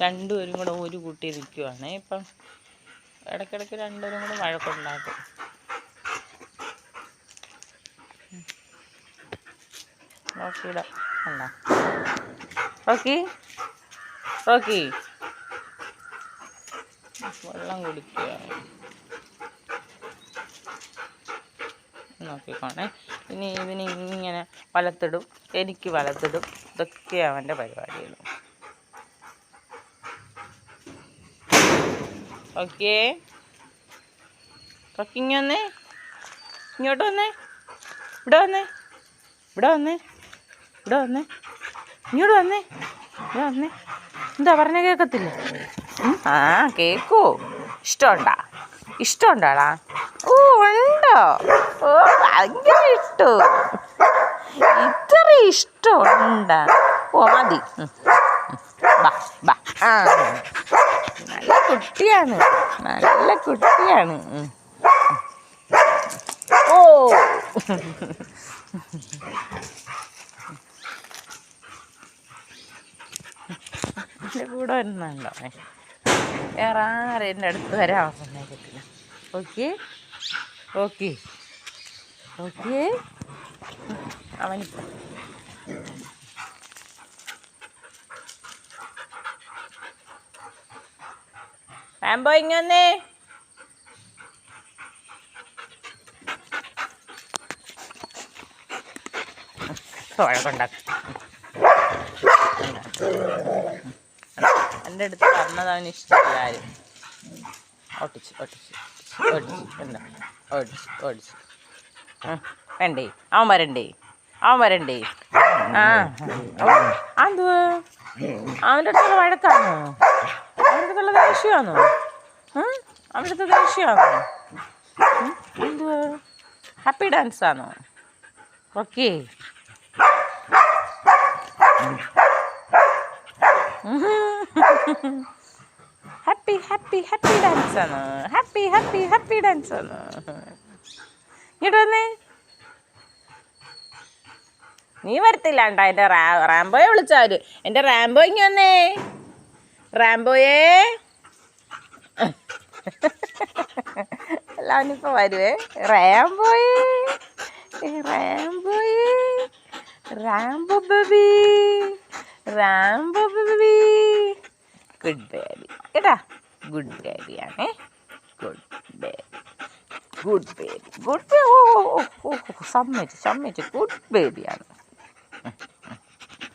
രണ്ടുപേരും കൂടെ ഒരു കൂട്ടി നിൽക്കുവാണ്. ഇപ്പം ഇടയ്ക്കിടയ്ക്ക് രണ്ടുപേരും കൂടെ വഴക്കുണ്ടാക്കും. റോക്കിയുടെ അല്ല റോക്കി റോക്കി വെള്ളം കുടിക്കുക. നോക്കിക്കോണേ. ഇനി ഇതിന് ഇങ്ങനെ വലത്തിടും, എനിക്ക് വലത്തിടും. ഇതൊക്കെ അവൻ്റെ പരിപാടികൾ. ഓക്കേ റോക്കി വന്നേ, ഇങ്ങോട്ട് വന്നേ, ഇവിടെ വന്നേ, ഇവിടെ വന്നേ, ഇവിടെ വന്നേ, ഇങ്ങോട്ട് വന്നേ, ഇവിടെ വന്നേ. എന്താ പറഞ്ഞ കേൾക്കത്തില്ല? ആ കേക്കൂ. ഇഷ്ടമുണ്ടാ? ഇഷ്ടമുണ്ടാടാ? ഓ ഉണ്ടോ? ഓ ഭയങ്കര ഇഷ്ടോ? ഇത്ര ഇഷ്ടമുണ്ടാ? ഓ മതി. ബാ ബാ. ആ നല്ല കുട്ടിയാണ്, നല്ല കുട്ടിയാണ്. ഓ എൻ്റെ കൂടെ വരുന്നുണ്ടോ? വേറെ ആരും എൻ്റെ അടുത്ത് വരാൻ സമ്മതിക്കത്തില്ല. Okay okay okay. അവനിപ്പം റാംബോ ഇങ്ങന്നേ. വഴക്കുണ്ടാക്കും. എൻ്റെ അടുത്ത് പറഞ്ഞത് അവന് ഇഷ്ടമില്ല. ആരും ഓട്ടിച്ച് ഓട്ടിച്ച് ഓടിച്ച് എന്താ ഓടിച്ച് ഓടിച്ച്. വേണ്ടേ? അവൻ വരണ്ടേ? അവൻ വരണ്ടേ? ആ എന്തുവാ അവൻ്റെ അടുത്തുള്ള വഴക്കാണോ? അവൻ്റെ അടുത്തുള്ള ദേഷ്യമാണോ? അവൻ്റെ അടുത്ത് ദേഷ്യമാണോ? എന്തുവാ ഹാപ്പി ഡാൻസ് ആണോ? Okay happy happy happy dance ആണ്. ഹാപ്പി ഹാപ്പി ഹാപ്പി ഡാൻസ് ആണ്. ഇങ്ങോട്ട് വന്നേ. നീ വരത്തില്ലാണ്ടാ എൻ്റെ റാംബോയെ വിളിച്ചാല്. എൻ്റെ റാംബോ ഇങ്ങ വന്നേ. റാംബോയേ എല്ലാവനിപ്പോൾ വരുവേ. റാംബോയേ റാംബോയേ Rambo baby Rambo baby. Good baby കേട്ടാ. ഗുഡ് ബേബിയാണേ. Good baby good baby good baby. ഓ സമ്മതിച്ചു സമ്മതിച്ചു. ഗുഡ് ബേബിയാണ്.